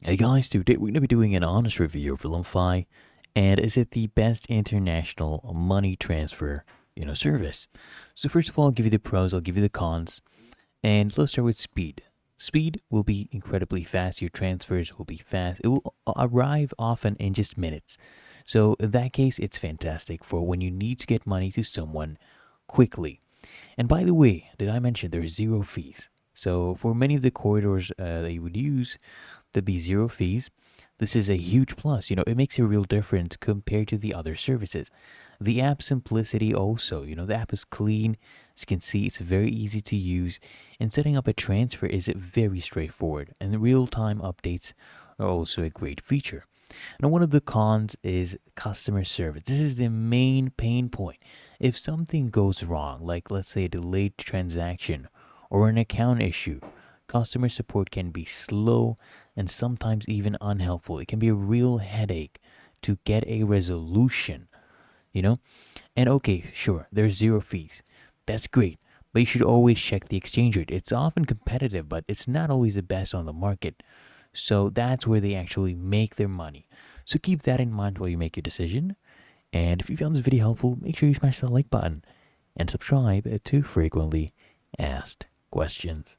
Hey guys, today we're going to be doing an honest review of LEMFI, and is it the best international money transfer, service? So first of all, I'll give you the pros, I'll give you the cons, and let's start with speed. Speed will be incredibly fast. Your transfers will be fast. It will arrive often in just minutes. So in that case, it's fantastic for when you need to get money to someone quickly. And by the way, did I mention there are zero fees? So for many of the corridors that you would use, there'd be zero fees. This is a huge plus. It makes a real difference compared to the other services. The app simplicity also, the app is clean. As you can see, it's very easy to use. And setting up a transfer is very straightforward. And the real-time updates are also a great feature. Now, one of the cons is customer service. This is the main pain point. If something goes wrong, like let's say a delayed transaction or an account issue, customer support can be slow and sometimes even unhelpful. It can be a real headache to get a resolution, you know? And okay, sure, there's zero fees. That's great. But you should always check the exchange rate. It's often competitive, but it's not always the best on the market. So that's where they actually make their money. So keep that in mind while you make your decision. And if you found this video helpful, make sure you smash that like button and subscribe to frequently asked questions.